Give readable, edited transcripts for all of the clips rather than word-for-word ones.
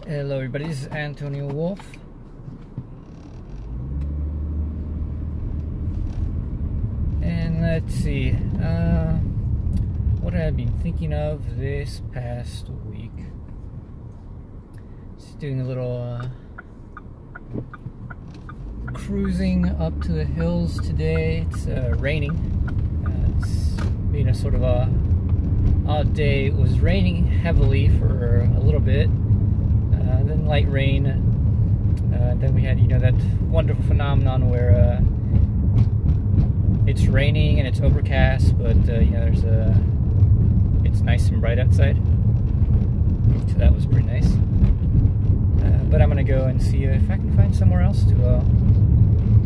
Hello everybody, this is Antonio Wolf. And let's see, what have I been thinking of this past week? Just doing a little cruising up to the hills today. It's raining. It's been a sort of a odd day. It was raining heavily for a little bit. Then light rain, then we had, that wonderful phenomenon where it's raining and it's overcast, but it's nice and bright outside, so that was pretty nice. But I'm gonna go and see if I can find somewhere else to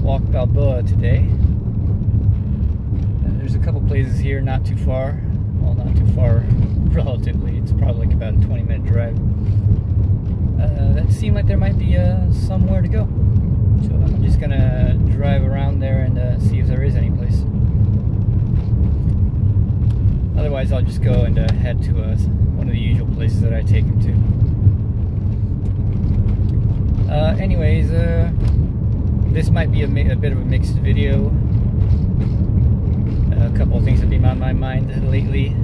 walk Balboa today. There's a couple places here not too far, well, not too far relatively, it's probably like about a 20-minute drive. That seemed like there might be somewhere to go. So I'm just gonna drive around there and see if there is any place. Otherwise, I'll just go and head to one of the usual places that I take him to. Anyways, this might be a bit of a mixed video. A couple of things have been on my mind lately.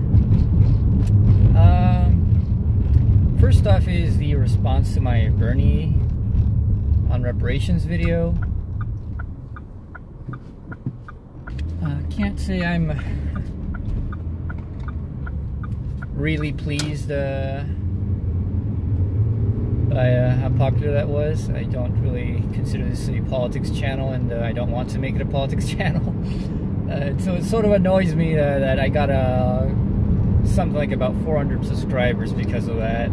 First off is the response to my Bernie on reparations video. Can't say I'm really pleased by how popular that was. I don't really consider this a politics channel, and I don't want to make it a politics channel. So it sort of annoys me that I got something like about 400 subscribers because of that.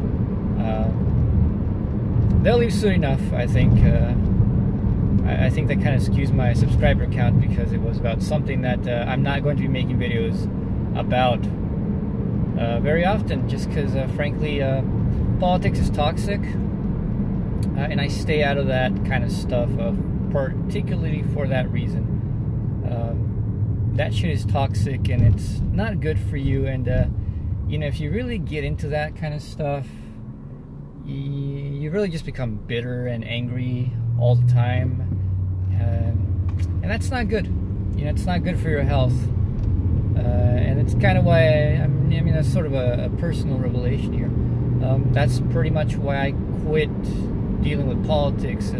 They'll leave soon enough, I think. I think that kind of skews my subscriber count because it was about something that I'm not going to be making videos about very often, just because, frankly, politics is toxic, and I stay out of that kind of stuff, particularly for that reason. That shit is toxic, and it's not good for you, and if you really get into that kind of stuff, you really just become bitter and angry all the time, and that's not good. It's not good for your health, and it's kind of why that's sort of a personal revelation here. That's pretty much why I quit dealing with politics.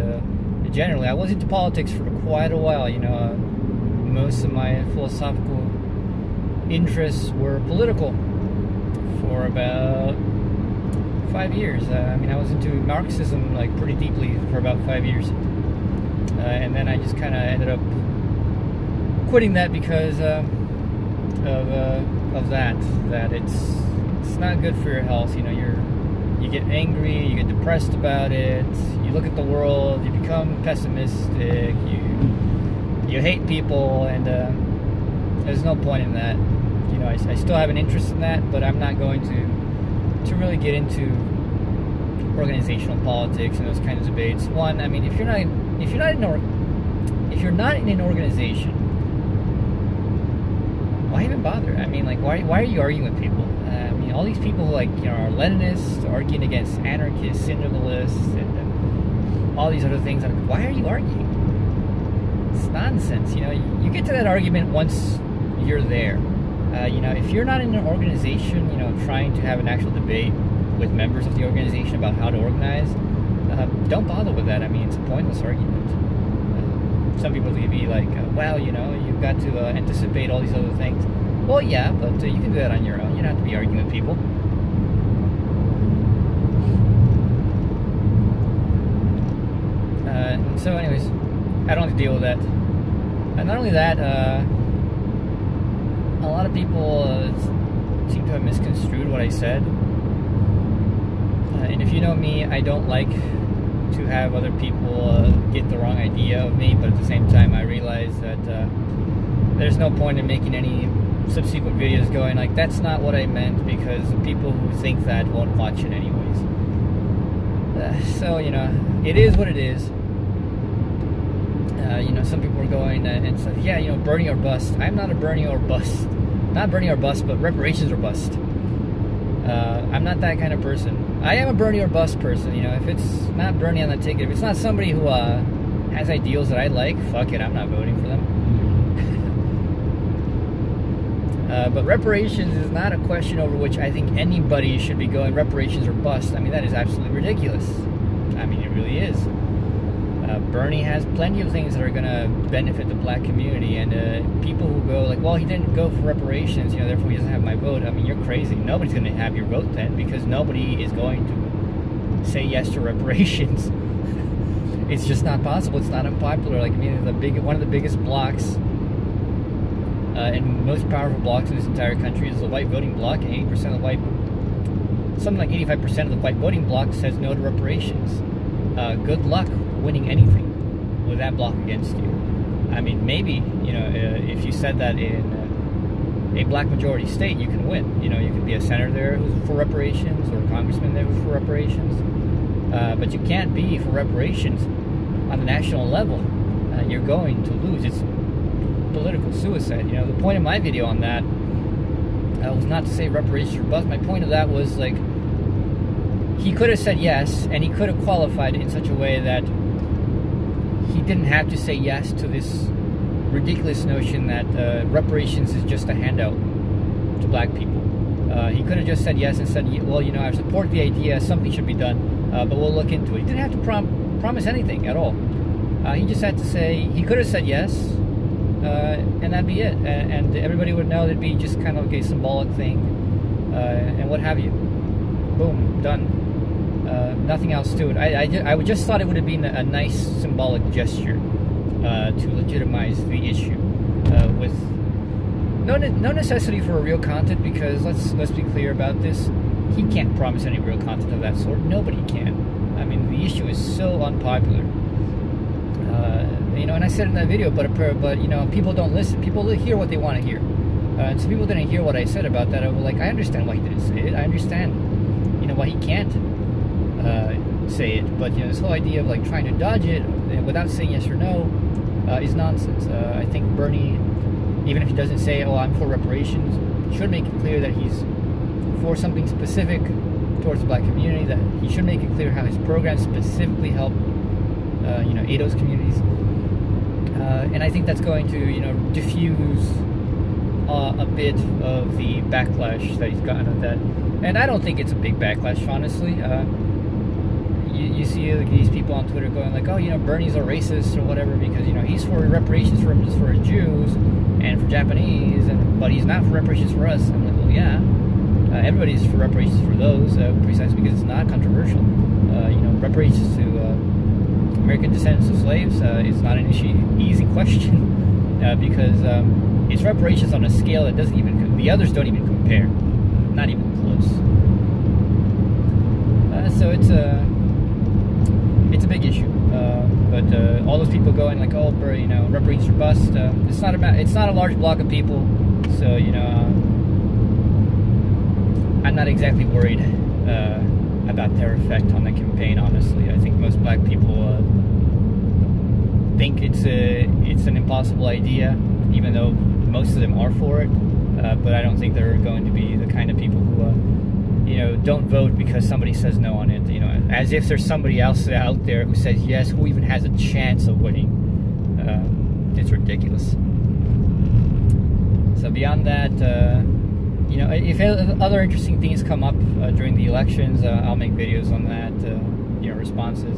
Generally, I was into politics for quite a while. Most of my philosophical interests were political for about 5 years. I was into Marxism like pretty deeply for about 5 years, and then I just kind of ended up quitting that because of that it's not good for your health. You get angry, you get depressed about it, you look at the world, you become pessimistic, you hate people, and there's no point in that. I still have an interest in that, but I'm not going to really get into organizational politics and those kinds of debates. One, if you're not in an organization, why even bother? Why are you arguing with people? All these people who are Leninists, arguing against anarchists, syndicalists, and all these other things. Why are you arguing? It's nonsense. You get to that argument once you're there. If you're not in an organization, trying to have an actual debate with members of the organization about how to organize, don't bother with that. It's a pointless argument. Some people will be like, well, you've got to anticipate all these other things. Well, yeah, but you can do that on your own. You don't have to be arguing with people. So anyways, I don't have to deal with that. And not only that, a lot of people seem to have misconstrued what I said. And if you know me, I don't like to have other people get the wrong idea of me, but at the same time I realize that there's no point in making any subsequent videos going like, that's not what I meant, because the people who think that won't watch it anyways. So, it is what it is. Some people are going and say, yeah, Bernie or bust. I'm not a Bernie or bust. Not Bernie or bust, but reparations or bust. I'm not that kind of person. I am a Bernie or bust person. You know, if it's not Bernie on the ticket, if it's not somebody who has ideals that I like, fuck it, I'm not voting for them. But reparations is not a question over which I think anybody should be going reparations or bust. I mean, that is absolutely ridiculous. I mean, it really is. Bernie has plenty of things that are going to benefit the black community, and people who go like, well, he didn't go for reparations, you know, therefore he doesn't have my vote. I mean, you're crazy. Nobody's going to have your vote then, because nobody is going to say yes to reparations. It's just not possible. It's not unpopular. Like, I mean, one of the biggest blocks and most powerful blocks in this entire country is the white voting bloc, and 80% of the white, something like 85% of the white voting bloc says no to reparations. Good luck winning anything with that block against you. I mean, maybe, you know, if you said that in a black majority state, you can win. You know, you could be a senator there who's for reparations, or a congressman there who's for reparations. But you can't be for reparations on the national level. You're going to lose. It's political suicide. You know, the point of my video on that was not to say reparations or bust. My point of that was, like, he could have said yes, and he could have qualified it in such a way that he didn't have to say yes to this ridiculous notion that reparations is just a handout to black people. He could have just said yes and said, well, you know, I support the idea, something should be done, but we'll look into it. He didn't have to promise anything at all. He just had to say, he could have said yes, and that'd be it. And everybody would know that'd be just kind of like a symbolic thing, and what have you. Boom, done. Nothing else to it. I just thought it would have been a nice symbolic gesture to legitimize the issue with no necessity for a real content, because let's be clear about this. He can't promise any real content of that sort. Nobody can. I mean, the issue is so unpopular. You know, and I said in that video, but you know, people don't listen. People hear what they want to hear. And some people didn't hear what I said about that. I was like, I understand why he didn't say it. I understand, you know, why he can't say it. But, you know, this whole idea of, like, trying to dodge it without saying yes or no is nonsense. I think Bernie, even if he doesn't say, oh, I'm for reparations, should make it clear that he's for something specific towards the black community, that he should make it clear how his programs specifically help, you know, aid those communities. And I think that's going to, you know, diffuse a bit of the backlash that he's gotten at that. And I don't think it's a big backlash, honestly. You see, like, these people on Twitter going like, oh, you know, Bernie's a racist or whatever because, you know, he's for reparations for Jews and for Japanese, but he's not for reparations for us. I'm like, well, yeah, everybody's for reparations for those, precisely because it's not controversial. You know, reparations to American descendants of slaves is not an easy question because it's reparations on a scale that doesn't even, the others don't even compare, not even close. So it's a big issue. But all those people going like, oh, you know, reparations or bust. It's not a large block of people, so, you know, I'm not exactly worried about their effect on the campaign. Honestly, I think most black people think it's an impossible idea, even though most of them are for it. But I don't think they're going to be the kind of people who, you know, don't vote because somebody says no on it. You know, as if there's somebody else out there who says yes, who even has a chance of winning. It's ridiculous. So beyond that, you know, if other interesting things come up during the elections, I'll make videos on that, you know, responses.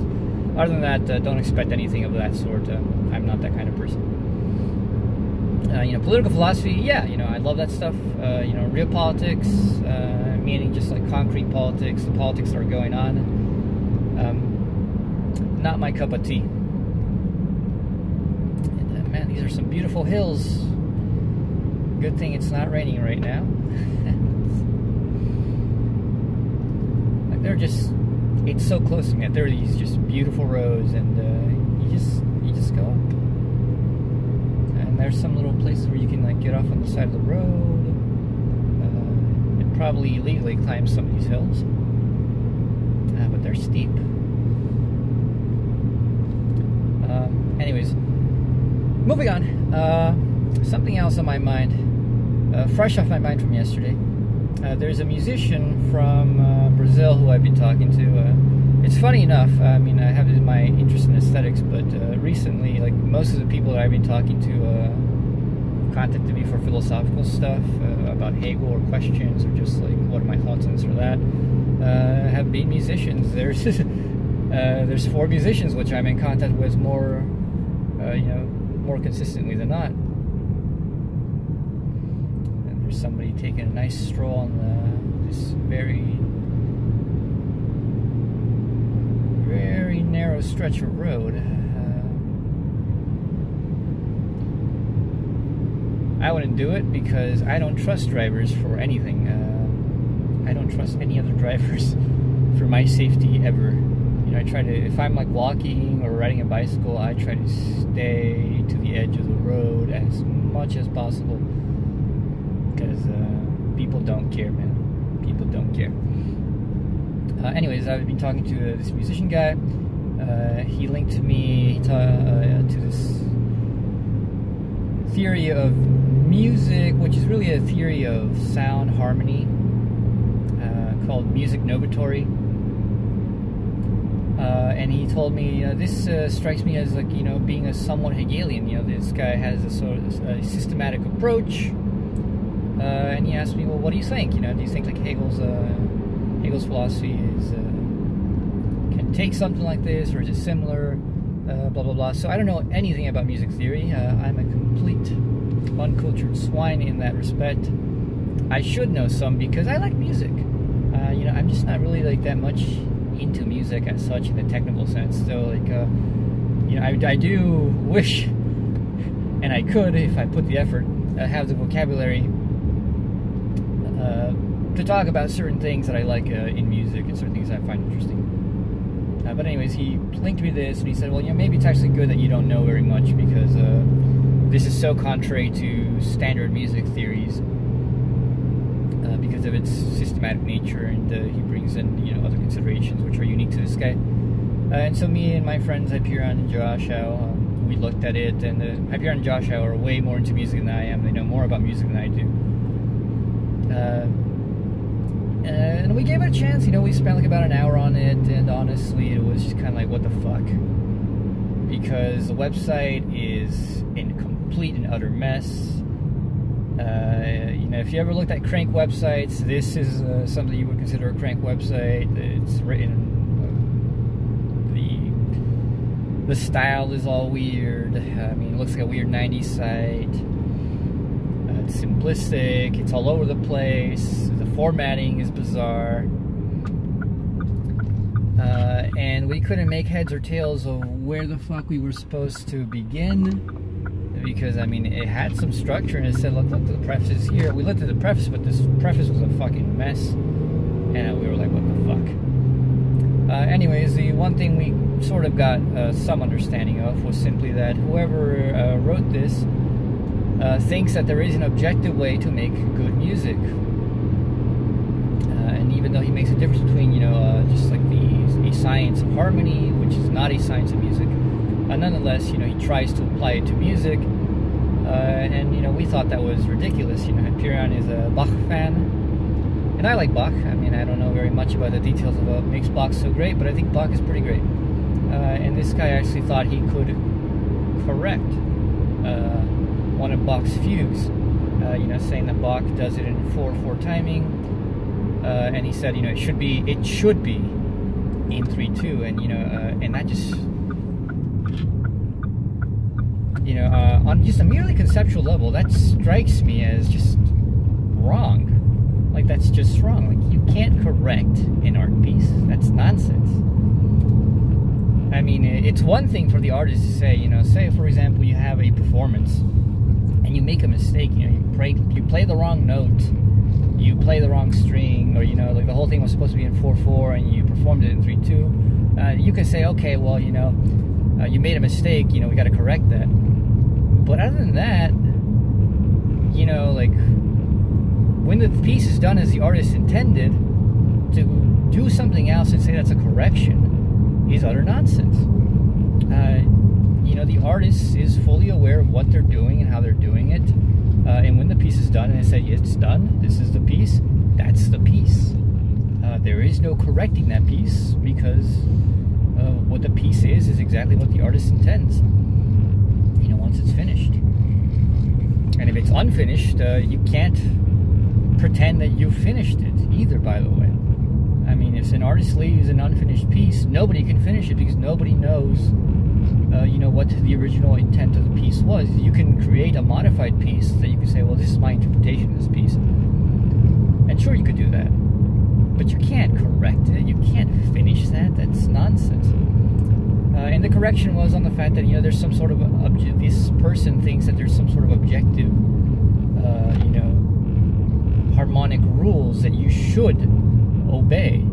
Other than that, don't expect anything of that sort. I'm not that kind of person. You know, political philosophy, yeah, you know, I love that stuff. You know, real politics, meaning just like concrete politics, the politics that are going on. Not my cup of tea. And, man, these are some beautiful hills. Good thing it's not raining right now. Like, they're just, it's so close to me. There are these just beautiful roads, and you just go up. And there's some little places where you can, like, get off on the side of the road and probably illegally climb some of these hills. But they're steep. Anyways, moving on. Something else on my mind, fresh off my mind from yesterday. there's a musician from Brazil who I've been talking to. It's funny enough, I mean, I have my interest in aesthetics, but recently, like, most of the people that I've been talking to contacted me for philosophical stuff about Hegel or questions, or just like, what are my thoughts on this or that, have been musicians. There's 4 musicians which I'm in contact with more, more consistently than not. And there's somebody taking a nice stroll on this very narrow stretch of road. I wouldn't do it because I don't trust drivers for anything. I don't trust any other drivers for my safety ever. You know, I try to, if I'm like walking or riding a bicycle, I try to stay to the edge of the road as much as possible, because people don't care, man. People don't care. Anyways, I've been talking to this musician guy. He linked me to this theory of music, which is really a theory of sound harmony, called music novatory. And he told me, this strikes me as, like, being a somewhat Hegelian. This guy has a sort of a systematic approach. And he asked me, well, what do you think? Do you think like Hegel's philosophy is can take something like this, or is it similar? Blah blah blah. So I don't know anything about music theory. I'm a complete uncultured swine in that respect. I should know some because I like music. I'm just not really like that much into music as such in the technical sense. So like, I do wish, and I could if I put the effort, have the vocabulary to talk about certain things that I like in music and certain things I find interesting. But anyways, he linked me this and he said, well, maybe it's actually good that you don't know very much, because this is so contrary to standard music theories because of its systematic nature, and he brings in other considerations which are unique to this guy. And so me and my friends Hyperion and Joshua, we looked at it, and Hyperion and Joshua are way more into music than I am. They know more about music than I do. And we gave it a chance. We spent like about an hour on it, and honestly, it was just kind of like, what the fuck? Because the website is in complete and utter mess. If you ever looked at crank websites, this is something you would consider a crank website. It's written, the style is all weird. I mean, it looks like a weird 90s site. It's simplistic, it's all over the place, the formatting is bizarre, and we couldn't make heads or tails of where the fuck we were supposed to begin, because I mean, it had some structure and it said, look at the preface here. We looked at the preface, but this preface was a fucking mess, and we were like, what the fuck? Anyways, the one thing we sort of got some understanding of was simply that whoever wrote this thinks that there is an objective way to make good music, and even though he makes a difference between just like a science of harmony, which is not a science of music, nonetheless he tries to apply it to music, and we thought that was ridiculous. Hyperion is a Bach fan, and I like Bach. I mean, I don't know very much about the details of what makes Bach so great, but I think Bach is pretty great, and this guy actually thought he could correct one of Bach's fugues, saying that Bach does it in 4/4 timing, and he said, it should be in 3/2, and that just, on just a merely conceptual level, that strikes me as just wrong. Like, that's just wrong. Like, you can't correct an art piece. That's nonsense. I mean, it's one thing for the artist to say, say for example you have a performance and you make a mistake, you play the wrong note, you play the wrong string, or like the whole thing was supposed to be in 4/4 and you performed it in 3/2. You can say, okay, well, you made a mistake, we got to correct that. But other than that, like, when the piece is done as the artist intended, to do something else and say that's a correction is utter nonsense. The artist is fully aware of what they're doing and how they're doing it, and when the piece is done and they say it's done, this is the piece, that's the piece. There is no correcting that piece, because what the piece is exactly what the artist intends, you know, once it's finished. And if it's unfinished, you can't pretend that you finished it either, by the way. I mean, if an artist leaves an unfinished piece, nobody can finish it, because nobody knows, you know, what the original intent of the piece was. You can create a modified piece that you can say, well, this is my interpretation of this piece. And sure, you could do that. But you can't correct it. You can't finish that. That's nonsense. And the correction was on the fact that, you know, there's some sort of this person thinks that there's some sort of objective, you know, harmonic rules that you should obey.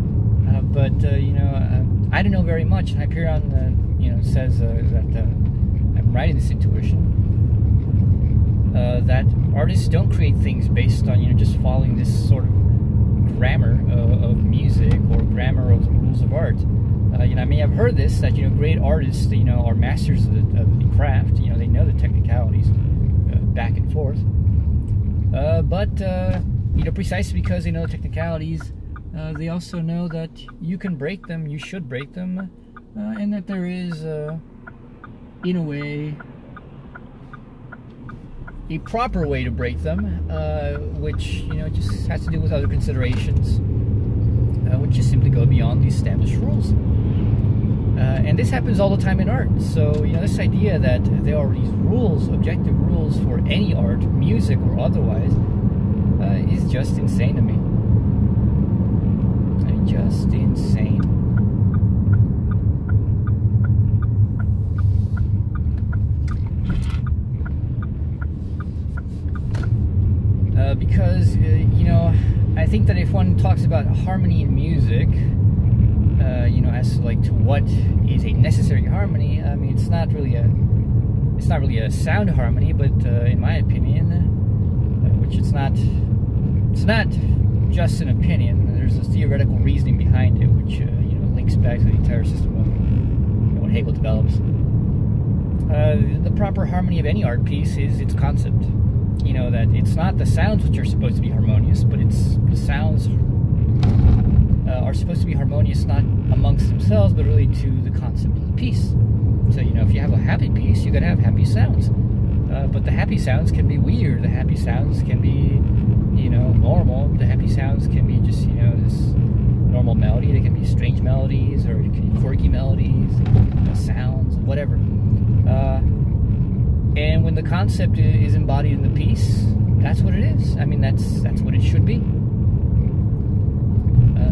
But you know, I don't know very much. And Hyperion, you know, says that I'm right in this intuition. That artists don't create things based on, you know, just following this sort of grammar of music or grammar of the rules of art. You know, I may have heard this, that, you know, great artists, you know, are masters of the craft. You know, they know the technicalities back and forth. But you know, precisely because they know the technicalities, they also know that you can break them, you should break them, and that there is, in a way, a proper way to break them, which, you know, just has to do with other considerations, which just simply go beyond the established rules. And this happens all the time in art. So, you know, this idea that there are these rules, objective rules for any art, music or otherwise, is just insane to me. I mean, just insane. Because, you know, I think that if one talks about harmony in music, you know, as like to what is a necessary harmony, I mean, it's not really a sound harmony, but in my opinion, which it's not just an opinion. There's a theoretical reasoning behind it, which you know, links back to the entire system of, you know, what Hegel develops. The proper harmony of any art piece is its concept. You know, that it's not the sounds which are supposed to be harmonious, but it's the sounds are supposed to be harmonious not amongst themselves, but really to the concept of the piece. So, you know, if you have a happy piece, you gotta have happy sounds. But the happy sounds can be weird. The happy sounds can be, you know, normal. The happy sounds can be just, you know, this normal melody. They can be strange melodies, or it can be quirky melodies, you know, sounds, whatever. And when the concept is embodied in the piece, that's what it is. I mean, that's what it should be.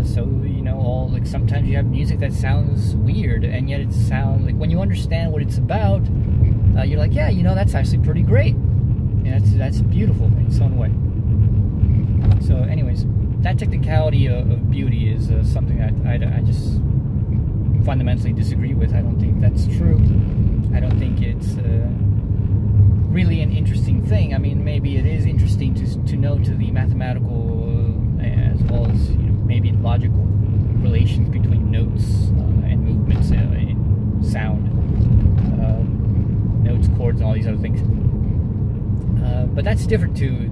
So, you know, like sometimes you have music that sounds weird, and yet it sounds like, when you understand what it's about, you're like, yeah, you know, that's actually pretty great. Yeah, that's beautiful in its own way. So, anyways, that technicality of beauty is something that I just fundamentally disagree with. I don't think that's true. I don't think it's really an interesting thing. I mean, maybe it is interesting to note the mathematical as well as, you know, maybe logical relations between notes and movements in sound, notes, chords, and all these other things. But that's different to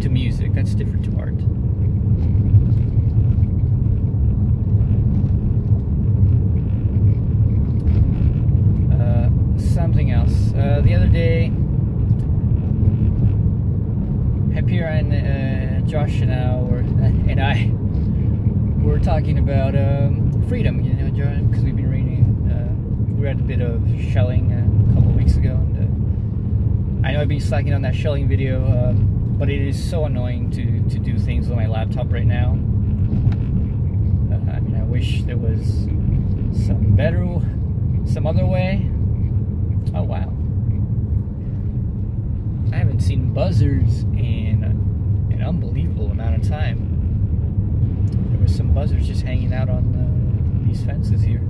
music. That's different to art. Something else. The other day, Hyperion and Josh and I were talking about freedom. You know, because we've been reading. We read a bit of shelling a couple of weeks ago, and I know I've been slacking on that shelling video, but it is so annoying to do things on my laptop right now. I mean, I wish there was some other way. Oh wow. I haven't seen buzzards in an unbelievable amount of time. There were some buzzards just hanging out on these fences here.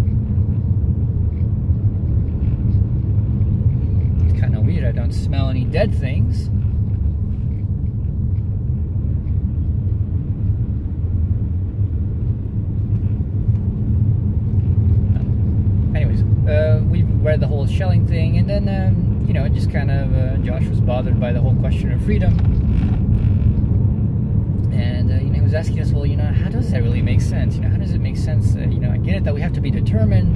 It's kind of weird. I don't smell any dead things. Anyways, we read the whole shelling thing, and then, you know, just kind of, Josh was bothered by the whole question of freedom. And he was asking us, well, how does that really make sense? How does it make sense? I get it that we have to be determined,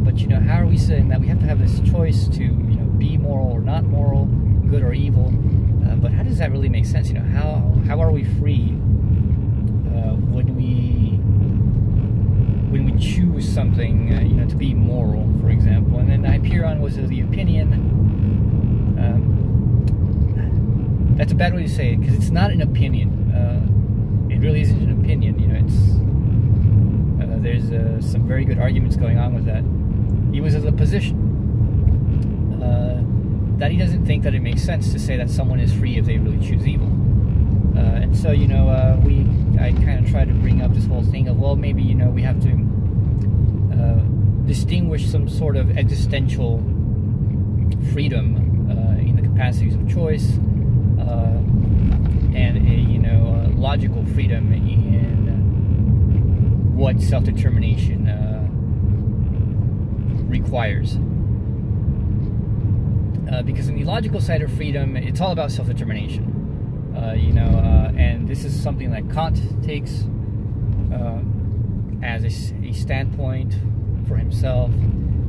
but how are we saying that we have to have this choice to be moral or not moral, good or evil? But how does that really make sense? How are we free when we choose something, to be moral, for example? And then Hyperion was the opinion. That's a bad way to say it, because it's not an opinion. It really isn't an opinion. There's some very good arguments going on with that. He was of the position that he doesn't think that it makes sense to say that someone is free if they really choose evil. And so, I kind of try to bring up this whole thing of, well, maybe, we have to distinguish some sort of existential freedom in the capacities of choice, and a logical freedom in what self-determination requires. Because in the logical side of freedom, it's all about self-determination. And this is something that Kant takes as a standpoint for himself.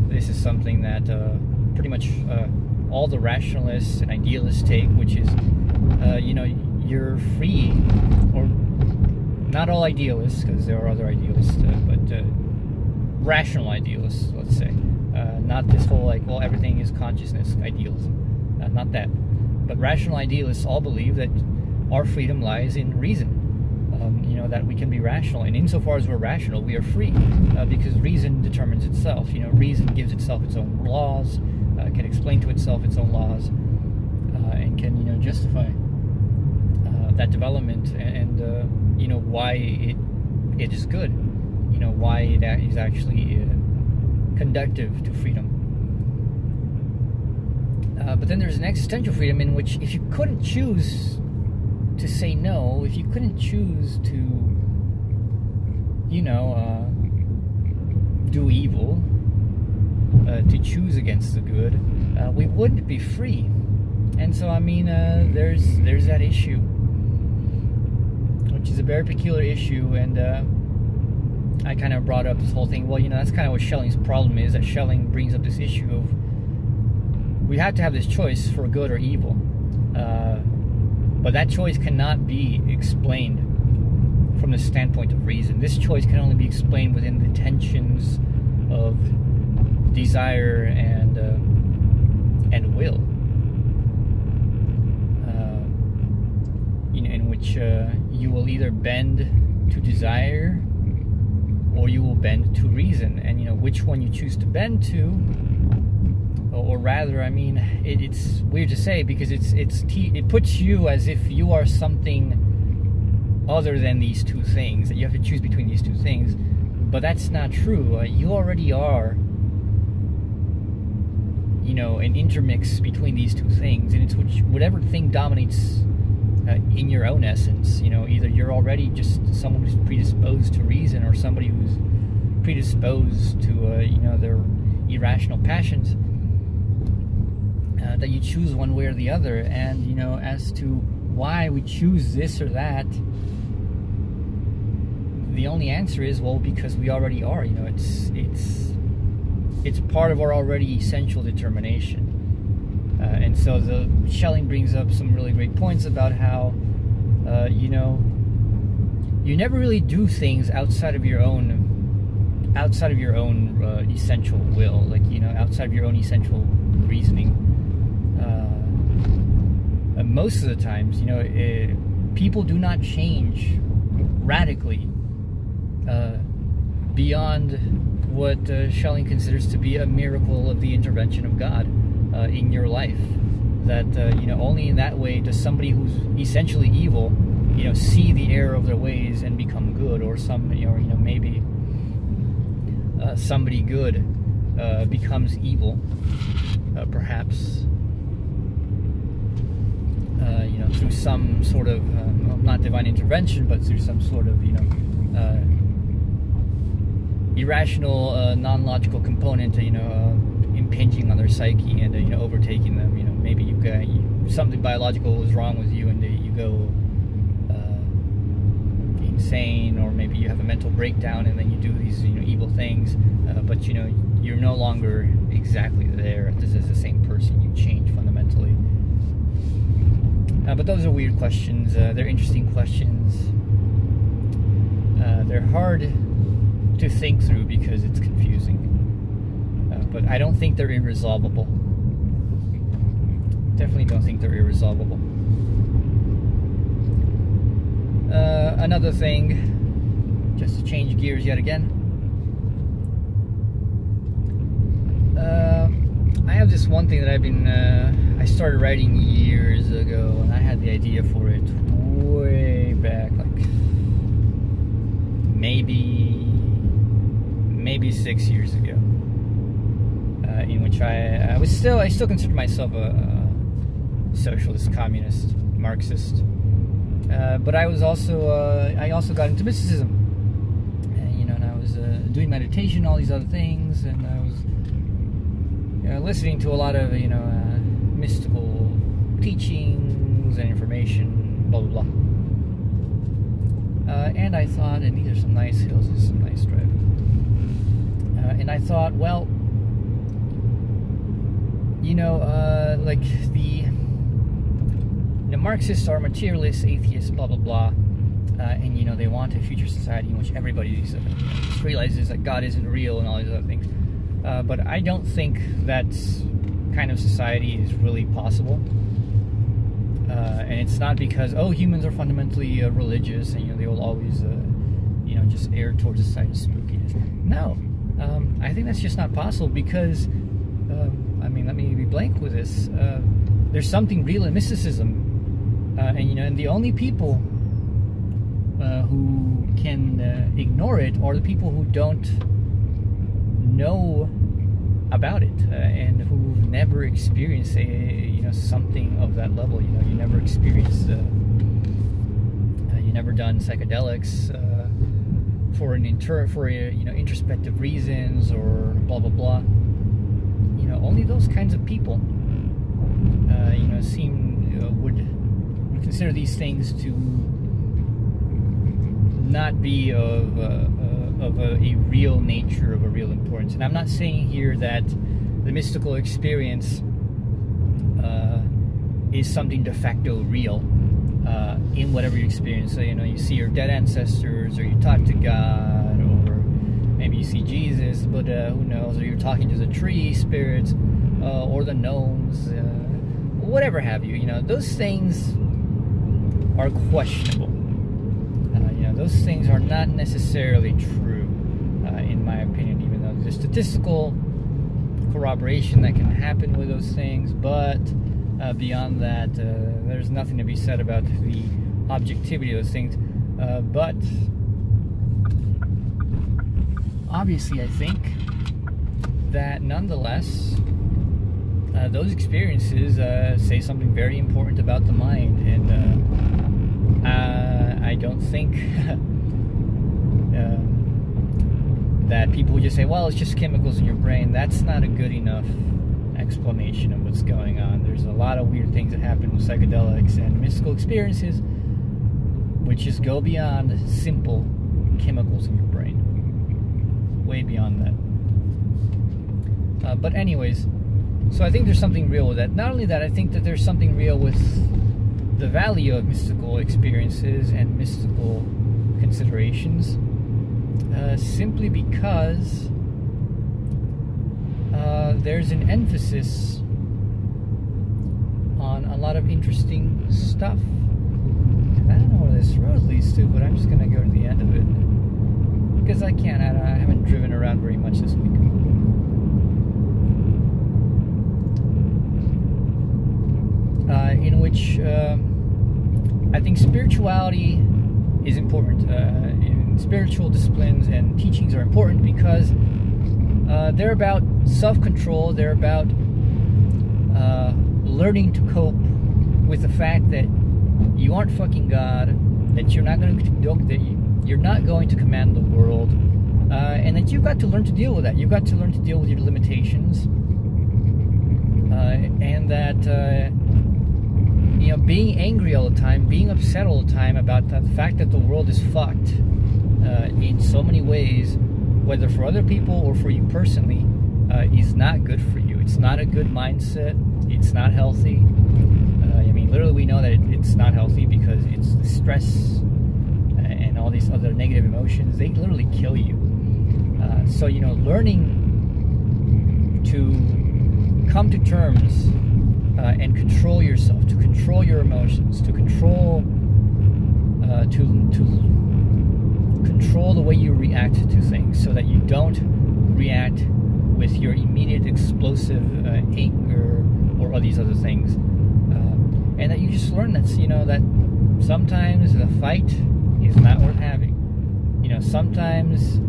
This is something that pretty much all the rationalists and idealists take, which is, you're free, or not all idealists, because there are other idealists, but rational idealists, let's say. Not this whole, well, everything is consciousness idealism. Not that. But rational idealists all believe that our freedom lies in reason. That we can be rational. And insofar as we're rational, we are free. Because reason determines itself. Reason gives itself its own laws, can explain to itself its own laws, and can, justify that development and why it is good. Why it is actually conductive to freedom. But then there's an existential freedom in which, if you couldn't choose to say no, if you couldn't choose to, do evil, to choose against the good, we wouldn't be free. And so, there's that issue, which is a very peculiar issue, and I kind of brought up this whole thing. Well, that's kind of what Schelling's problem is, that Schelling brings up this issue of we have to have this choice for good or evil, but that choice cannot be explained from the standpoint of reason. This choice can only be explained within the tensions of desire and will, in which you will either bend to desire or you will bend to reason, and which one you choose to bend to, or rather, it's weird to say, because it puts you as if you are something other than these two things, that you have to choose between these two things, but that's not true. You already are, an intermix between these two things, and it's whatever thing dominates in your own essence. Either you're already just someone who's predisposed to reason, or somebody who's predisposed to their irrational passions, that you choose one way or the other. And as to why we choose this or that, the only answer is, well, because we already are. It's part of our already essential determination. And so Schelling brings up some really great points about how, you never really do things outside of your own essential will, outside of your own essential reasoning. Most of the times, people do not change radically beyond what Schelling considers to be a miracle of the intervention of God in your life. That only in that way does somebody who's essentially evil, see the error of their ways and become good, or maybe somebody good becomes evil, perhaps. Through some sort of not divine intervention, but through some sort of irrational, non-logical component, impinging on their psyche and overtaking them. Maybe something biological was wrong with you, and you go insane, or maybe you have a mental breakdown and then you do these evil things, but you're no longer exactly there. This is the same person. You change fundamentally. But those are weird questions. They're interesting questions. They're hard to think through because it's confusing. But I don't think they're irresolvable. Definitely don't think they're irresolvable. Another thing, just to change gears yet again. I have this one thing that I started writing years ago, and I had the idea for it way back, like maybe 6 years ago, in which I still consider myself a socialist, communist, Marxist, but I also got into mysticism, and I was doing meditation, all these other things, and I was listening to a lot of mystical teachings and information, blah blah blah. And I thought, and these are some nice hills, this is some nice drive. And I thought, well, like the Marxists are materialists, atheists, blah blah blah, and they want a future society in which everybody realizes that God isn't real and all these other things. But I don't think that kind of society is really possible. And it's not because, humans are fundamentally religious and they will always just err towards the side of spookiness. No, I think that's just not possible because let me be blank with this. There's something real in mysticism, and the only people who can ignore it are the people who don't know about it, and who've never experienced something of that level. You never experienced, you never done psychedelics for introspective reasons or blah blah blah. Only those kinds of people would consider these things to not be of a real nature, of a real importance. And I'm not saying here that the mystical experience is something de facto real in whatever you experience. So, you see your dead ancestors, or you talk to God, or maybe you see Jesus, Buddha, who knows, or you're talking to the tree spirits, or the gnomes, whatever have you. Those things are questionable. Those things are not necessarily true, in my opinion, even though there's statistical corroboration that can happen with those things. But beyond that, there's nothing to be said about the objectivity of those things. But obviously, I think that nonetheless, those experiences say something very important about the mind, and I don't think that people would just say, well, it's just chemicals in your brain. That's not a good enough explanation of what's going on. There's a lot of weird things that happen with psychedelics and mystical experiences which just go beyond simple chemicals in your brain. Way beyond that. But anyways, so I think there's something real with that. Not only that, I think that there's something real with the value of mystical experiences and mystical considerations, simply because there's an emphasis on a lot of interesting stuff. And I don't know where this road leads to, but I'm just going to go to the end of it, because I can't. I haven't driven around very much this week. In which I think spirituality is important. And spiritual disciplines and teachings are important because they're about self-control. They're about learning to cope with the fact that you aren't fucking God, that you're not going to command the world, and that you've got to learn to deal with that. You've got to learn to deal with your limitations, and that you know, being angry all the time, being upset all the time about the fact that the world is fucked in so many ways, whether for other people or for you personally, is not good for you. It's not a good mindset. It's not healthy. I mean, literally, we know that it's not healthy because it's the stress and all these other negative emotions. They literally kill you. So, you know, learning to come to terms and control yourself, to control your emotions, to control control the way you react to things, so that you don't react with your immediate explosive anger or all these other things, and that you just learn that, you know, that sometimes the fight is not worth having. You know, sometimes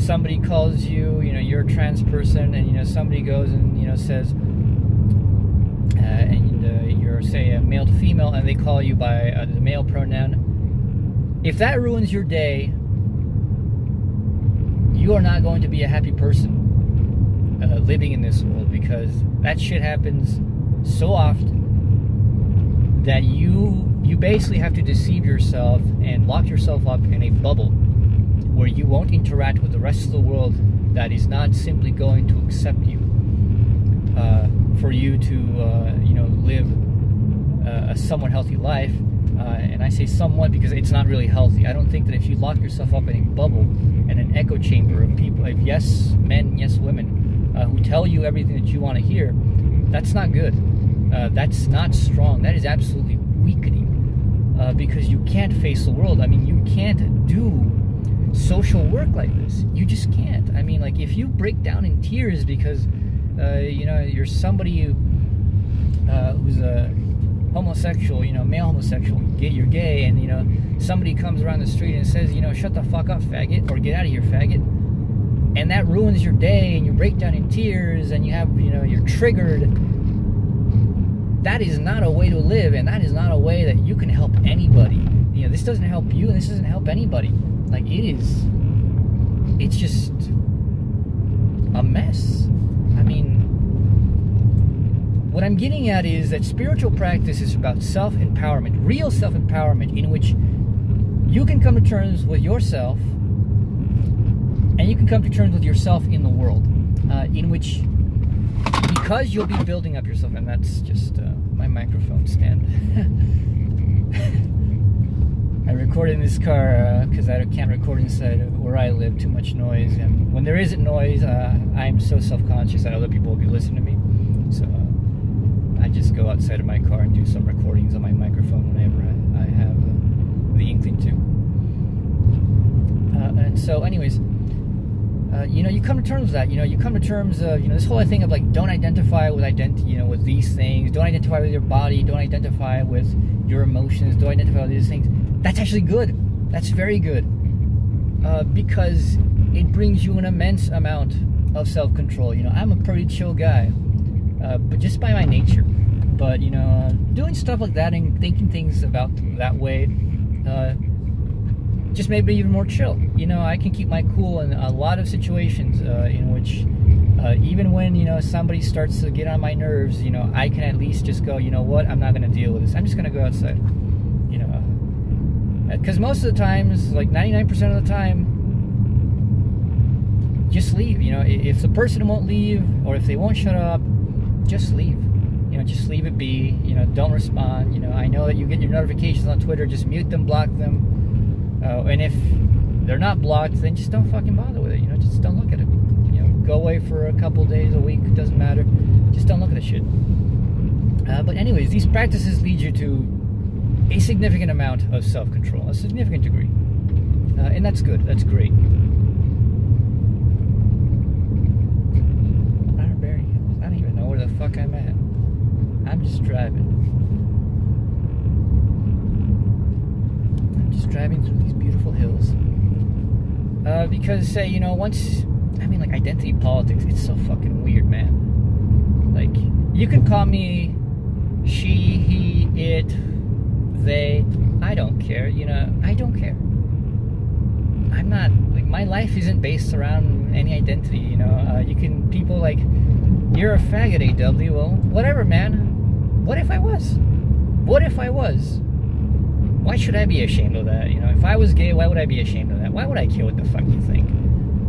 somebody calls you, you know, you're a trans person, and, you know, somebody goes and, you know, says, and you're, say, a male to female, and they call you by the male pronoun. If that ruins your day, you are not going to be a happy person living in this world, because that shit happens so often that you basically have to deceive yourself and lock yourself up in a bubble where you won't interact with the rest of the world that is not simply going to accept you, for you to you know, live a somewhat healthy life. And I say somewhat because it's not really healthy. I don't think that if you lock yourself up in a bubble and an echo chamber of people, of yes men, yes women, who tell you everything that you want to hear, that's not good. That's not strong. That is absolutely weakening, because you can't face the world. I mean, you can't do social work like this. You just can't. I mean, like, if you break down in tears because you know, you're somebody who's a homosexual, you know, male homosexual, you're gay, and, you know, somebody comes around the street and says, you know, shut the fuck up, faggot, or get out of here, faggot, and that ruins your day, and you break down in tears, and you have, you know, you're triggered. That is not a way to live, and that is not a way that you can help anybody. You know, this doesn't help you, and this doesn't help anybody. Like, it's just a mess. I mean, what I'm getting at is that spiritual practice is about self-empowerment, real self-empowerment, in which you can come to terms with yourself, and you can come to terms with yourself in the world, in which, because you'll be building up yourself, and that's just my microphone stand. I record in this car because I can't record inside of where I live, too much noise, and when there isn't noise, I'm so self-conscious that other people will be listening to me, so I just go outside of my car and do some recordings on my microphone whenever I have the inkling to. And so, anyways, you know, you come to terms with that. You know, you come to terms of, you know, this whole thing of, like, don't identify with you know, with these things. Don't identify with your body. Don't identify with your emotions. Don't identify with these things. That's actually good. That's very good, because it brings you an immense amount of self-control. You know, I'm a pretty chill guy, but just by my nature. But, you know, doing stuff like that and thinking things about that way just made me even more chill. You know, I can keep my cool in a lot of situations in which, even when, you know, somebody starts to get on my nerves, you know, I can at least just go, you know what, I'm not going to deal with this. I'm just going to go outside. You know, because most of the times, like 99% of the time, just leave. You know, if the person won't leave, or if they won't shut up, just leave. You know, just leave it be. You know, don't respond. You know, I know that you get your notifications on Twitter. Just mute them, block them. And if they're not blocked, then just don't fucking bother with it. You know, just don't look at it. You know, go away for a couple days, a week, it doesn't matter. Just don't look at the shit. But anyways, these practices lead you to a significant amount of self-control, a significant degree. And that's good. That's great. I don't even know where the fuck I'm at. I'm just driving. I'm just driving through these beautiful hills. Because, say, you know, once, I mean, like, identity politics, it's so fucking weird, man. Like, you can call me she, he, it, they, I don't care, you know, I don't care. I'm not, like, my life isn't based around any identity, you know. You can, people like, you're a faggot, AW, well, whatever, man. What if I was? what if I was? Why should I be ashamed of that? You know, if I was gay, why would I be ashamed of that? Why would I care what the fuck you think?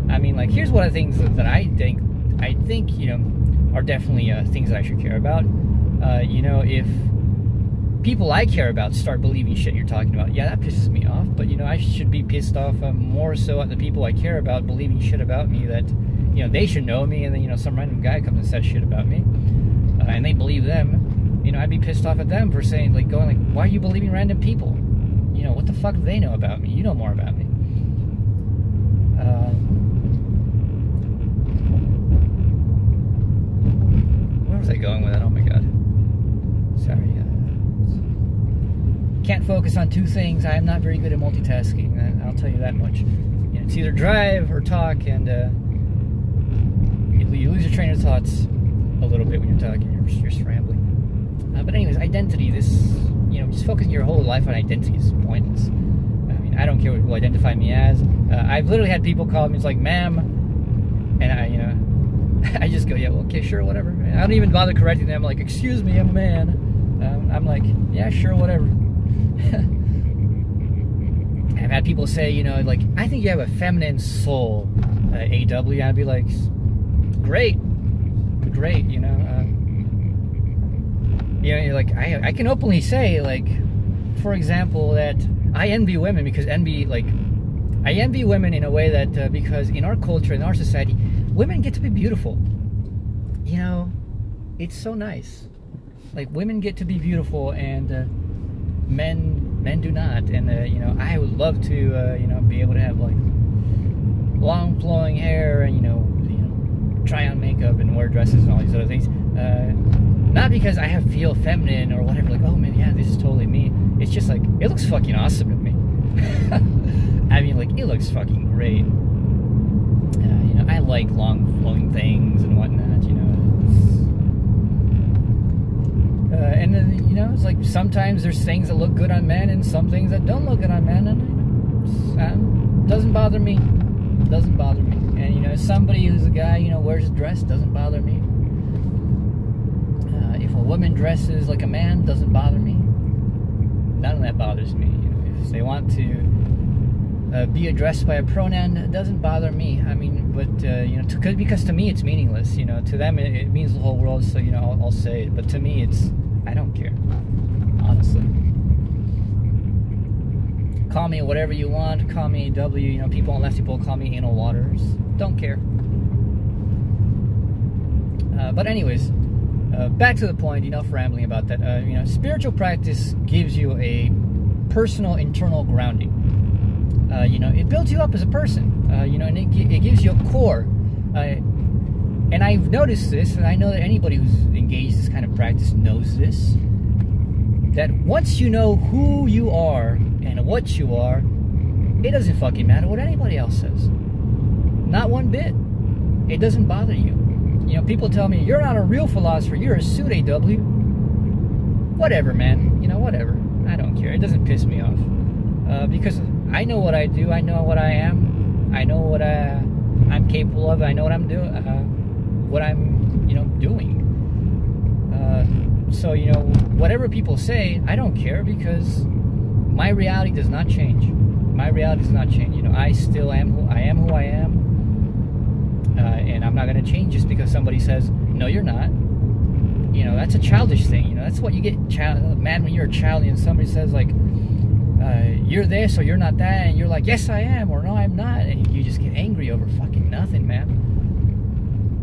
I mean, like, here's one of the things that I think, you know, are definitely things that I should care about. You know, if people I care about start believing shit you're talking about, yeah, that pisses me off. But, you know, I should be pissed off more so at the people I care about believing shit about me that, you know, they should know me, and then, you know, some random guy comes and says shit about me, and they believe them. You know, I'd be pissed off at them for saying, like, going like, why are you believing random people? You know, what the fuck do they know about me? You know more about me. Where was I going with that? Oh my god. Sorry. Can't focus on two things. I am not very good at multitasking. I'll tell you that much. You know, it's either drive or talk, and you lose your train of thoughts a little bit when you're talking. You're just rambling. But anyways, identity. This, you know, just focusing your whole life on identity is pointless. I mean, I don't care what people identify me as. I've literally had people call me, it's like, ma'am, and I, you know, I just go, yeah, well, okay, sure, whatever. I don't even bother correcting them, like, excuse me, I'm a man. I'm like, yeah, sure, whatever. I've had people say, you know, like, I think you have a feminine soul, AW. I'd be like, great, you know. You know, like, I can openly say, like, for example, that I envy women because I envy women in a way that, because in our culture, in our society, women get to be beautiful. You know, it's so nice. Like, women get to be beautiful, and men do not. And, you know, I would love to, you know, be able to have, like, long flowing hair and, you know, try on makeup and wear dresses and all these other things. Not because I feel feminine or whatever, like, oh man, yeah, this is totally me. It's just like, it looks fucking awesome to me. I mean, like, it looks fucking great. You know, I like long flowing things and whatnot, you know. And then, you know, it's like sometimes there's things that look good on men and some things that don't look good on men, and doesn't bother me. Doesn't bother me. And, you know, somebody who's a guy, you know, wears a dress, doesn't bother me. If a woman dresses like a man, doesn't bother me. None of that bothers me. You know, if they want to be addressed by a pronoun, it doesn't bother me. I mean, but, you know, because to me it's meaningless. You know, to them it means the whole world, so, you know, I'll say it. But to me, I don't care. Honestly. Call me whatever you want. Call me W. You know, people on left people call me anal waters. Don't care. But anyways, back to the point, enough rambling about that. You know, spiritual practice gives you a personal internal grounding. You know, it builds you up as a person. You know, and it gives you a core. And I've noticed this, and I know that anybody who's engaged in this kind of practice knows this, that once you know who you are and what you are, it doesn't fucking matter what anybody else says. Not one bit. It doesn't bother you. You know, people tell me, you're not a real philosopher, you're a suit AW. Whatever, man. You know, whatever. I don't care. It doesn't piss me off. Because I know what I do. I know what I am. I know what I'm capable of. I know what I'm doing. What I'm, you know, doing. So, you know, whatever people say, I don't care, because my reality does not change. My reality does not change. You know, I still am who I am. And I'm not going to change just because somebody says, no, you're not. You know, that's a childish thing. You know, that's what you get mad when you're a child and somebody says, like, you're this or you're not that, and you're like, yes, I am, or no, I'm not. And you just get angry over fucking nothing, man.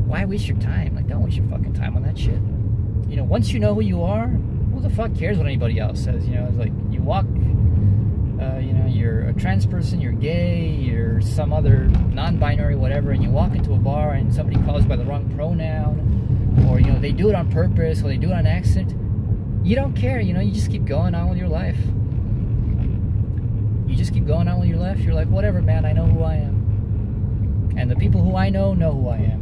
Why waste your time? Like, don't waste your fucking time on that shit. You know, once you know who you are, who the fuck cares what anybody else says? You know, it's like, you walk, you know, you're a trans person, you're gay, you're some other non-binary whatever, and you walk into a bar and somebody calls by the wrong pronoun, or, you know, they do it on purpose, or they do it on accident. You don't care, you know, you just keep going on with your life. You just keep going on with your life. You're like, whatever, man, I know who I am. And the people who I know who I am.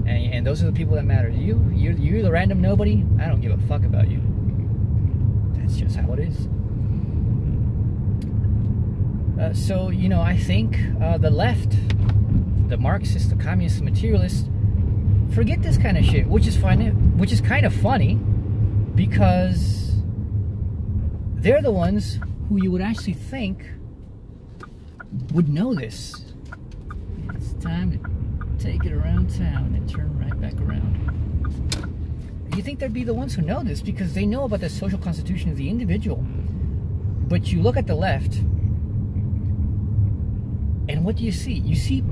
And those are the people that matter. You're the random nobody. I don't give a fuck about you. That's just how it is. So, you know, I think the left, the Marxists, the communists, the materialists, forget this kind of shit, which is fine, which is kind of funny, because they're the ones who you would actually think would know this. It's time to take it around town and turn right back around. You think they'd be the ones who know this because they know about the social constitution of the individual. But you look at the left, and what do you see? You see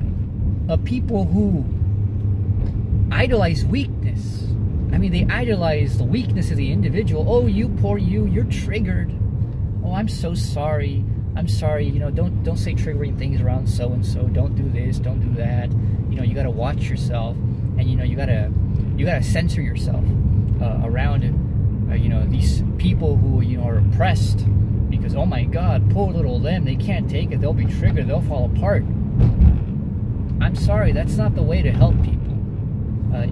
people who idolize weakness. I mean, they idolize the weakness of the individual. Oh, you poor you, you're triggered. Oh, I'm so sorry. I'm sorry, you know, don't say triggering things around so-and-so. Don't do this, don't do that. You know, you gotta watch yourself, and you know, you gotta censor yourself around you know, these people who, you know, are oppressed because, oh my God, poor little them, they can't take it, they'll be triggered, they'll fall apart. I'm sorry, that's not the way to help people.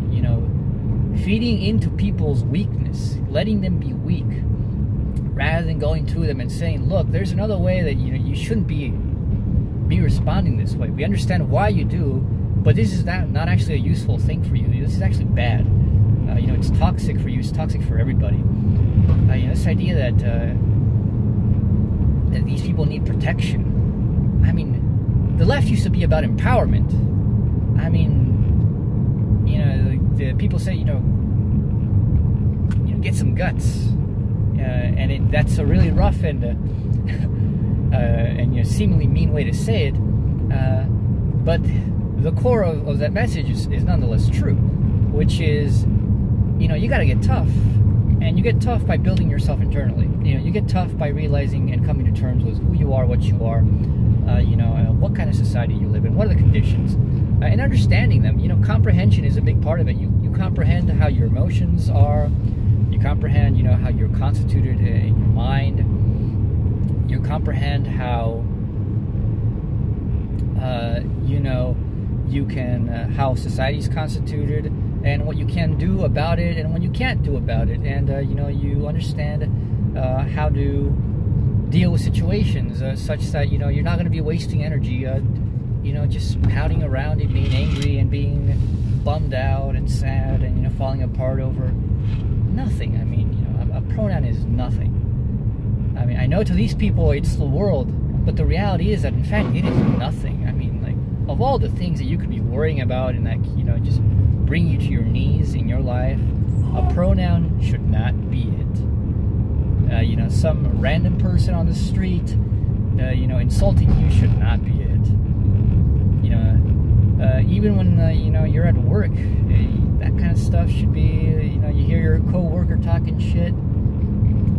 You know, feeding into people's weakness, letting them be weak, rather than going to them and saying, look, there's another way that, you know, you shouldn't be responding this way. We understand why you do, but this is not actually a useful thing for you. This is actually bad. You know, it's toxic for you. It's toxic for everybody. You know, this idea that that these people need protection. I mean, the left used to be about empowerment. I mean, you know, the people say, you know, get some guts. And that's a really rough and you know, seemingly mean way to say it, but the core of that message is nonetheless true, which is, you know, you got to get tough, and you get tough by building yourself internally. You know, you get tough by realizing and coming to terms with who you are, what you are, you know, what kind of society you live in, what are the conditions, and understanding them. You know, comprehension is a big part of it. You comprehend how your emotions are. You comprehend, you know, how you're constituted in your mind. You comprehend how, you know, you can, how society's constituted, and what you can do about it, and what you can't do about it. And, you know, you understand how to deal with situations such that, you know, you're not going to be wasting energy, you know, just pouting around and being angry and being bummed out and sad and, you know, falling apart over nothing. I mean, you know, a pronoun is nothing. I mean, I know to these people it's the world, but the reality is that, in fact, it is nothing. I mean, like, of all the things that you could be worrying about and that, you know, just bring you to your knees in your life, a pronoun should not be it. You know, some random person on the street, you know, insulting you should not be it. You know, even when, you know, you're at work, that kind of stuff should be, you know, you hear your co-worker talking shit,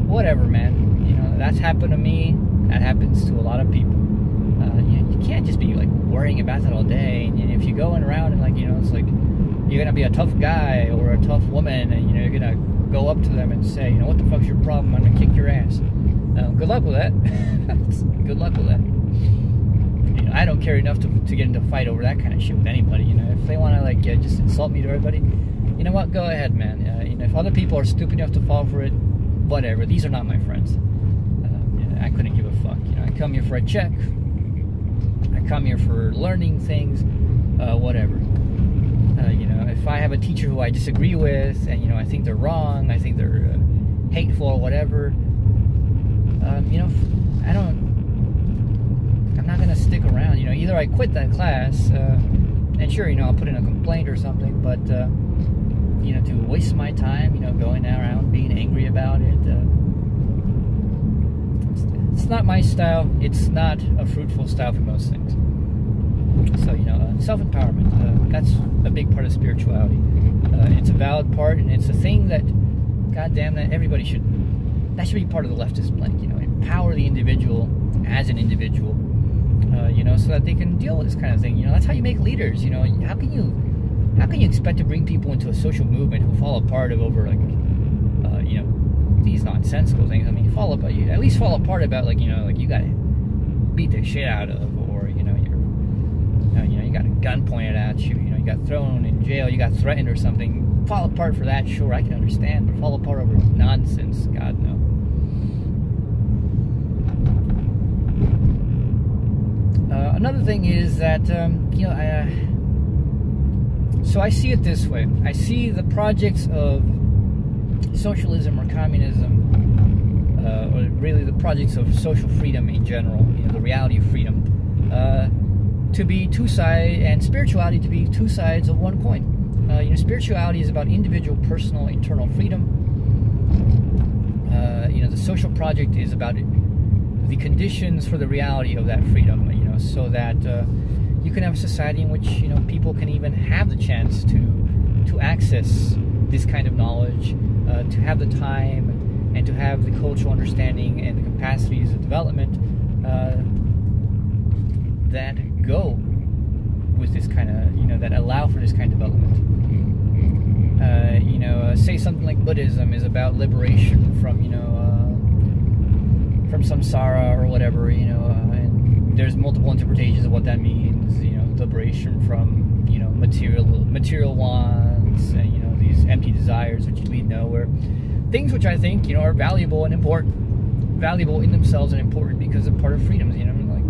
whatever, man. You know, that's happened to me. That happens to a lot of people. You know, you can't just be, like, worrying about that all day. And if you're going around and, like, you know, it's like you're going to be a tough guy or a tough woman, and, you know, you're going to go up to them and say, you know, what the fuck's your problem? I'm going to kick your ass. Good luck with that. Good luck with that. You know, I don't care enough to get into a fight over that kind of shit with anybody. You know, if they want to, like, just insult me to everybody, you know what? Go ahead, man. You know, if other people are stupid enough to fall for it, whatever. These are not my friends. I couldn't give a fuck. You know, I come here for a check. I come here for learning things. Whatever. You know, if I have a teacher who I disagree with, and, you know, I think they're wrong, I think they're hateful or whatever, you know, I'm not gonna stick around. You know, either I quit that class, and sure, you know, I'll put in a complaint or something, but you know, to waste my time, you know, going around being angry about it, it's not my style. It's not a fruitful style for most things. So, you know, self-empowerment, that's a big part of spirituality. It's a valid part, and it's a thing that, goddamn, that everybody should, that should be part of the leftist plank. You know, empower the individual as an individual, you know, so that they can deal with this kind of thing. You know, that's how you make leaders. You know, how can you expect to bring people into a social movement who fall apart over, like, you know, these nonsensical things? I mean, at least fall apart about, like, you know, like, you gotta beat the shit out of, or, you know, you got a gun pointed at you, you know, you got thrown in jail, you got threatened or something. Fall apart for that, sure, I can understand, but fall apart over nonsense, God, no. Another thing is that, you know, so I see it this way. I see the projects of socialism or communism or really the projects of social freedom in general, the reality of freedom, to be two sides, and spirituality to be two sides of one coin. Spirituality is about individual, personal, internal freedom. The social project is about the conditions for the reality of that freedom, so that you can have a society in which people can even have the chance to access this kind of knowledge, to have the time and to have the cultural understanding and the capacities of development that go with this kind of, that allow for this kind of development. Say something like Buddhism is about liberation from, from samsara or whatever, and there's multiple interpretations of what that means, liberation from, material wants, and, these empty desires which lead nowhere. Things which I think, are valuable and important, valuable in themselves and important because they're part of freedoms, like,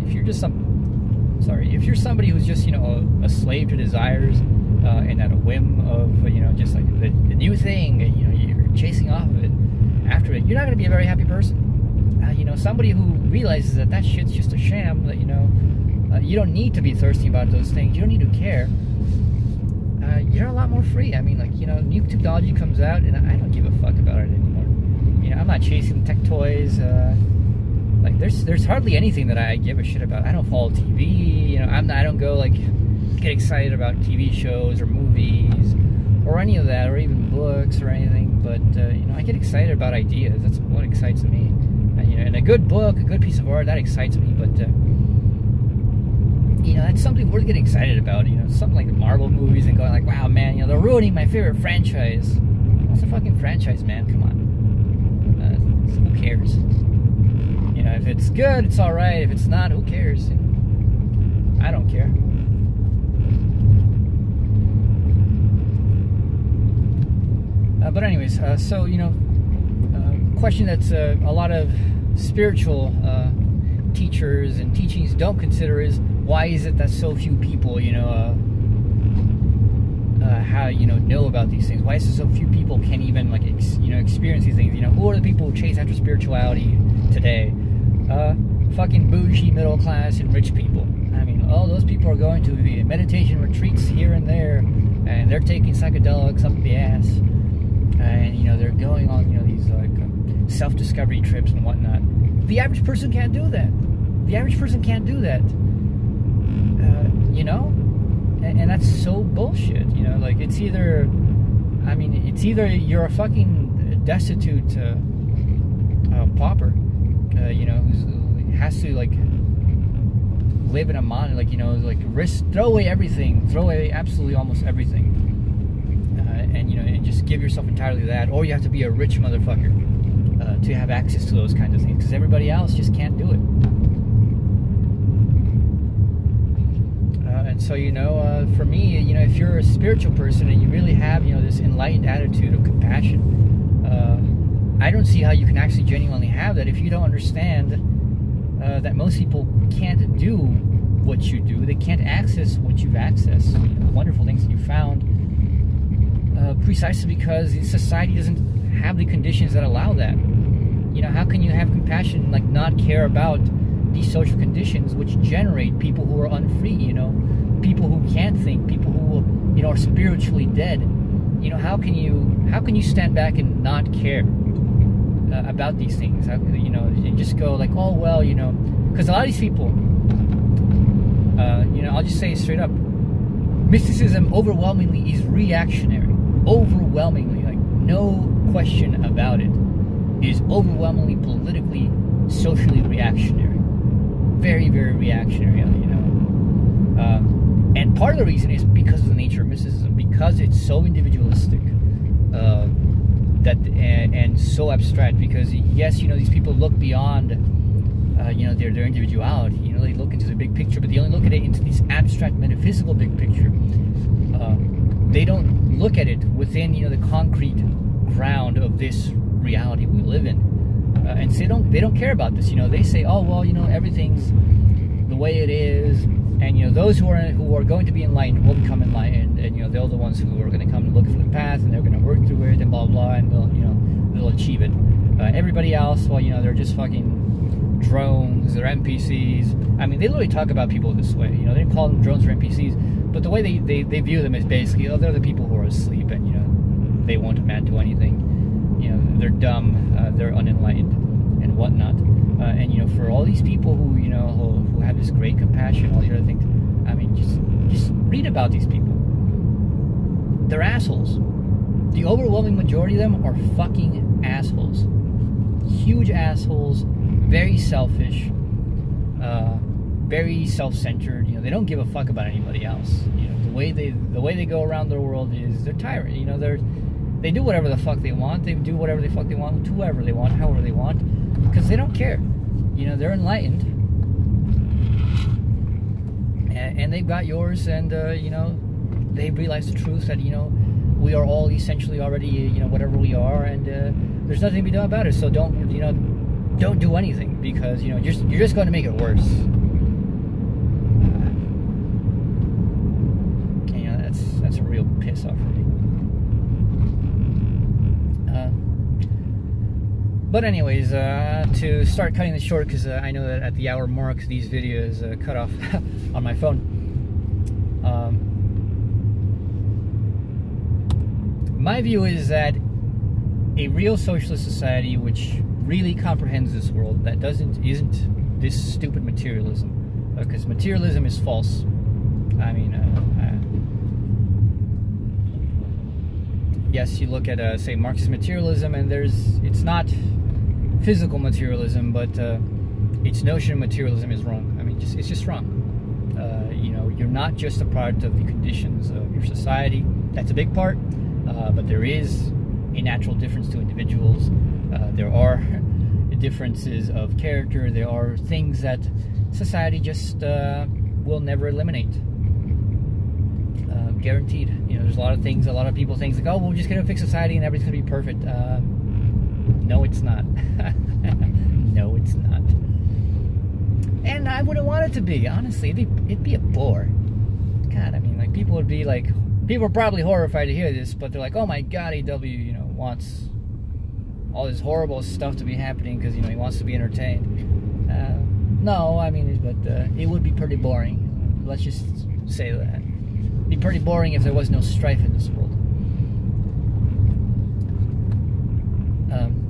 if you're just if you're somebody who's just, a slave to desires, and at a whim of, just like the new thing, and, you're chasing off of it, after it, you're not going to be a very happy person. Somebody who realizes that that shit's just a sham, that, you don't need to be thirsty about those things, you don't need to care, you're a lot more free. I mean, like, new technology comes out, and I don't give a fuck about it anymore. I'm not chasing tech toys, like, there's hardly anything that I give a shit about. I don't follow TV, I don't go, like, get excited about TV shows or movies or any of that, or even books or anything, but I get excited about ideas. That's what excites me. And a good book, a good piece of art, that excites me, but that's something worth getting excited about. Something like the Marvel movies and going like, wow, man, they're ruining my favorite franchise. What's a fucking franchise, man? Come on. Who cares? If it's good, it's alright. If it's not, who cares? I don't care. But anyways, so, question that's a lot of spiritual teachers and teachings don't consider is, why is it that so few people, know about these things? Why is it so few people can even, like, experience these things? Who are the people who chase after spirituality today? Fucking bougie, middle class, and rich people. I mean, all those people are going to the meditation retreats here and there, and they're taking psychedelics up the ass. And, they're going on, these, like, self-discovery trips and whatnot. The average person can't do that. The average person can't do that. And that's so bullshit, like, it's either you're a fucking destitute pauper, who has to, like, live in a mon, like, throw away everything, throw away absolutely almost everything. And just give yourself entirely to that, or you have to be a rich motherfucker to have access to those kinds of things, because everybody else just can't do it. And so, for me, if you're a spiritual person and you really have, this enlightened attitude of compassion, I don't see how you can actually genuinely have that if you don't understand that most people can't do what you do. They can't access what you've accessed, the wonderful things that you found. Precisely because society doesn't have the conditions that allow that. How can you have compassion, like, not care about these social conditions which generate people who are unfree, people who can't think, people who, are spiritually dead? How can you stand back and not care about these things? How, and just go like, oh, well, because a lot of these people, I'll just say it straight up, mysticism overwhelmingly is reactionary. Overwhelmingly, like, no question about it, is overwhelmingly politically, socially reactionary. Very, very reactionary, and part of the reason is because of the nature of mysticism, because it's so individualistic, and so abstract, because, yes, these people look beyond, their individuality, they look into the big picture, but they only look at it into this abstract, metaphysical big picture. They don't look at it within, the concrete ground of this reality we live in, and so they don't care about this. They say, oh, well, everything's the way it is, and those who are going to be enlightened will become enlightened, and they're the ones who are going to come to look for the path, and they're going to work through it, and blah blah, and they'll achieve it. Everybody else, well, you know, they're just fucking drones, they're NPCs. I mean, they literally talk about people this way. You know, they didn't call them drones or NPCs, but the way they view them is basically, oh, they're the people who are asleep and, you know, they won't amount to anything. You know, they're dumb, they're unenlightened, and whatnot. And, you know, for all these people who, you know, who have this great compassion, all these other things, I mean, just read about these people. They're assholes. The overwhelming majority of them are fucking assholes. Huge assholes, very selfish, very self-centered. You know, they don't give a fuck about anybody else. You know, the way they go around their world is they're tyrant. You know, they do whatever the fuck they want. They do whatever the fuck they want, to whoever they want, however they want, because they don't care. You know, they're enlightened, and they've got yours, and you know, they realize the truth that, you know, we are all essentially already, you know, whatever we are, and there's nothing to be done about it. So don't do anything, because, you know, you're just going to make it worse. You know, that's a real piss off for me. But anyways, to start cutting this short, because I know that at the hour mark these videos cut off on my phone. My view is that a real socialist society, which really comprehends this world, that isn't this stupid materialism, because materialism is false. I mean, yes, you look at say Marxist materialism, and it's not physical materialism, but its notion of materialism is wrong. I mean, it's just wrong. You know, you're not just a product of the conditions of your society. That's a big part. But there is a natural difference to individuals. There are differences of character. There are things that society just will never eliminate. Guaranteed. You know, there's a lot of people think like, oh, we're just gonna fix society and everything's gonna be perfect. No, it's not. No, it's not. And I wouldn't want it to be. Honestly, it'd be a bore. God, I mean, like, people are probably horrified to hear this, but they're like, oh my God, AW, you know, wants all this horrible stuff to be happening because, you know, he wants to be entertained. No, I mean, but it would be pretty boring. Let's just say that. It'd be pretty boring if there was no strife in this world.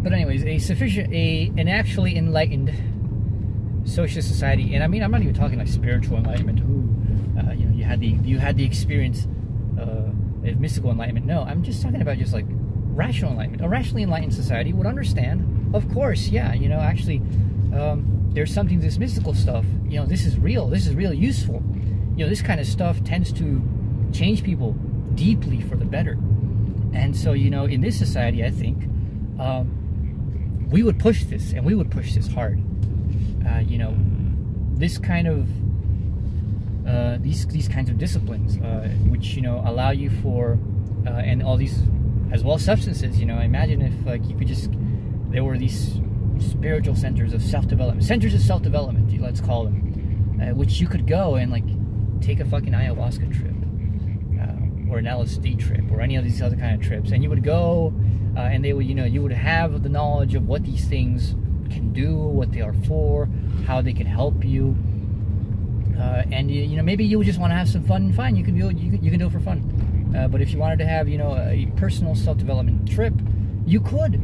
But anyways, an actually enlightened socialist society, and I mean, I'm not even talking like spiritual enlightenment. You know, you had the experience of mystical enlightenment. No, I'm just talking about just like rational enlightenment. A rationally enlightened society would understand, of course, yeah, you know, actually, there's something to this mystical stuff. You know, this is real. This is really useful. You know, this kind of stuff tends to change people deeply for the better. And so, you know, in this society, I think we would push this, and we would push this hard. You know, this kind of these kinds of disciplines, which, you know, allow you for and all these, as well as substances. You know, imagine if like you could just, there were these spiritual centers of self-development, let's call them, which you could go and like take a fucking ayahuasca trip, or an LSD trip, or any of these other kind of trips, and you would go, and they would, you know, you would have the knowledge of what these things can do, what they are for, how they can help you, and you know, maybe you would just want to have some fun. Fine, you can do it for fun. But if you wanted to have, you know, a personal self-development trip, you could,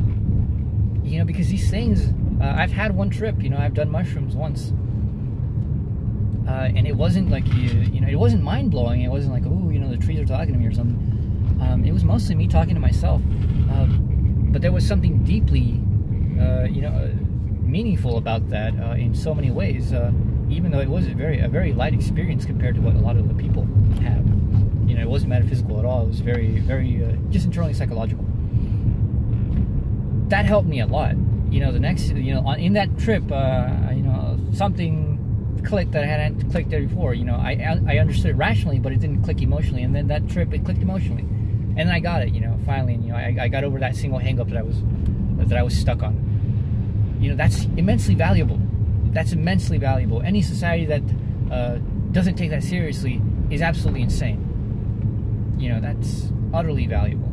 you know, because these things, I've had one trip, you know, I've done mushrooms once, and it wasn't like, you know, it wasn't mind-blowing. It wasn't like, oh, you know, the trees are talking to me or something. It was mostly me talking to myself, but there was something deeply, you know, meaningful about that in so many ways, even though it was a very light experience compared to what a lot of the people have. You know, it wasn't metaphysical at all. It was very just internally psychological. That helped me a lot. You know, the next, you know, in that trip, you know, something clicked that I hadn't clicked there before. You know, I understood it rationally, but it didn't click emotionally. And then that trip, it clicked emotionally, and then I got it. You know, finally, and, you know, I got over that single hang-up that I was stuck on. You know, that's immensely valuable. That's immensely valuable. Any society that doesn't take that seriously is absolutely insane. You know, that's utterly valuable.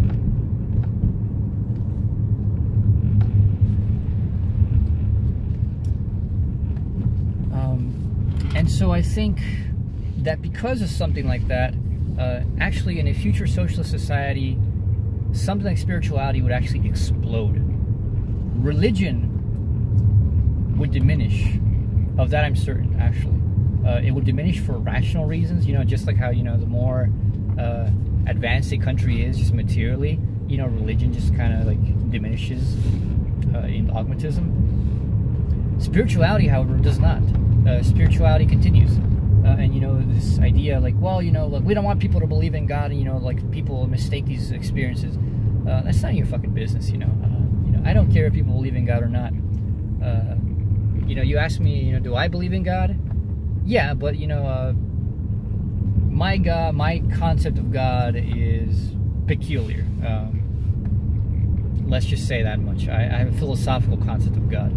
And so I think that because of something like that, actually in a future socialist society, something like spirituality would actually explode. Religion would diminish. Of that I'm certain, actually. It would diminish for rational reasons, just like how, the more advanced a country is just materially, religion just kind of like diminishes in dogmatism. Spirituality, however, does not. Spirituality continues. And this idea like, well, like we don't want people to believe in God, and like people mistake these experiences. That's none of your fucking business, I don't care if people believe in God or not. You ask me, do I believe in God? Yeah, but my God, my concept of God is peculiar. Let's just say that much. I have a philosophical concept of God.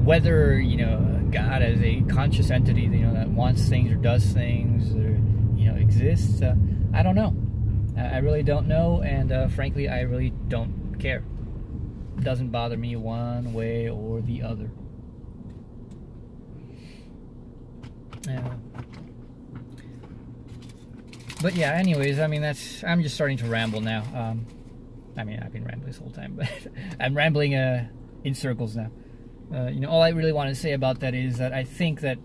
Whether God as a conscious entity, that wants things or does things or exists, I don't know. I really don't know, and frankly, I really don't care. It doesn't bother me one way or the other. But yeah, anyways, I mean, I'm just starting to ramble now. I mean, I've been rambling this whole time, but I'm rambling in circles now. All I really want to say about that is that I think that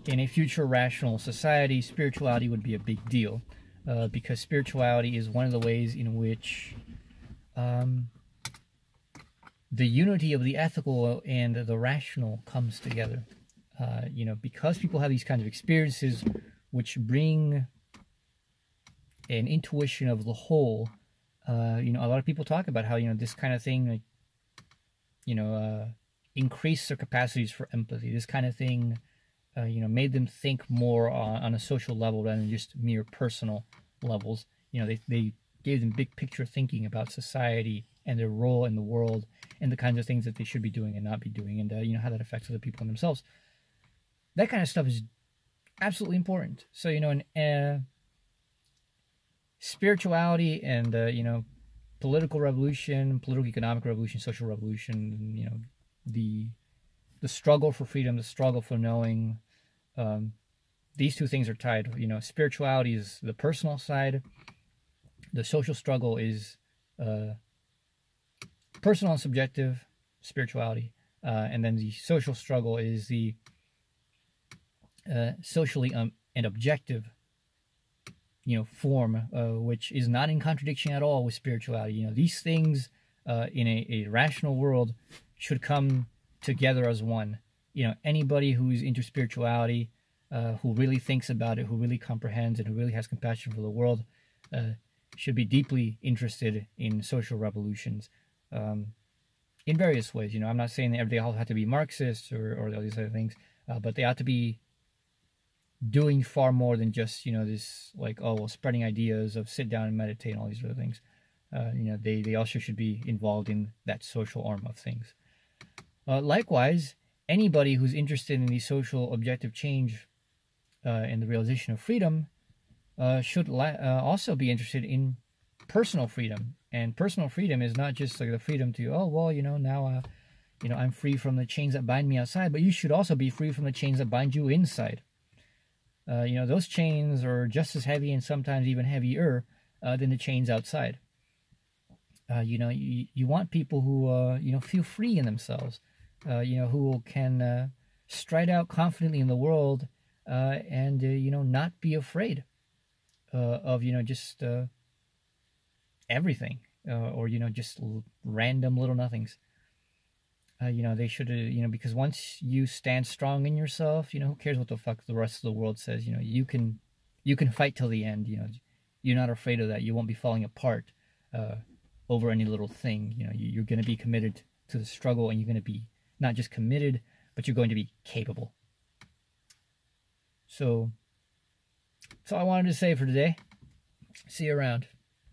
in a future rational society, spirituality would be a big deal, because spirituality is one of the ways in which the unity of the ethical and the rational comes together. Because people have these kinds of experiences which bring an intuition of the whole. A lot of people talk about how this kind of thing, increased their capacities for empathy. This kind of thing, made them think more on a social level rather than just mere personal levels. They gave them big picture thinking about society and their role in the world and the kinds of things that they should be doing and not be doing, and how that affects other people and themselves. That kind of stuff is absolutely important. So, spirituality and, political revolution, political economic revolution, social revolution, the struggle for freedom, the struggle for knowing, these two things are tied. Spirituality is the personal side. The social struggle is personal and subjective spirituality. And then the social struggle is the socially and objective form, which is not in contradiction at all with spirituality. These things in a rational world should come together as one. Anybody who's into spirituality, who really thinks about it, who really comprehends it, who really has compassion for the world, should be deeply interested in social revolutions in various ways. I'm not saying that they all have to be Marxists or all these other things, but they ought to be doing far more than just, this spreading ideas of sit down and meditate and all these other things. They also should be involved in that social arm of things. Likewise, anybody who's interested in the social objective change and the realization of freedom should also be interested in personal freedom. And personal freedom is not just like the freedom to, now, I'm free from the chains that bind me outside, but you should also be free from the chains that bind you inside. Those chains are just as heavy and sometimes even heavier than the chains outside. You want people who, feel free in themselves, who can stride out confidently in the world and, not be afraid of, just everything or, just random little nothings. They should, because once you stand strong in yourself, who cares what the fuck the rest of the world says? You can fight till the end. You're not afraid of that. You won't be falling apart over any little thing. You're going to be committed to the struggle, and you're going to be not just committed, but you're going to be capable. So that's all I wanted to say for today. See you around.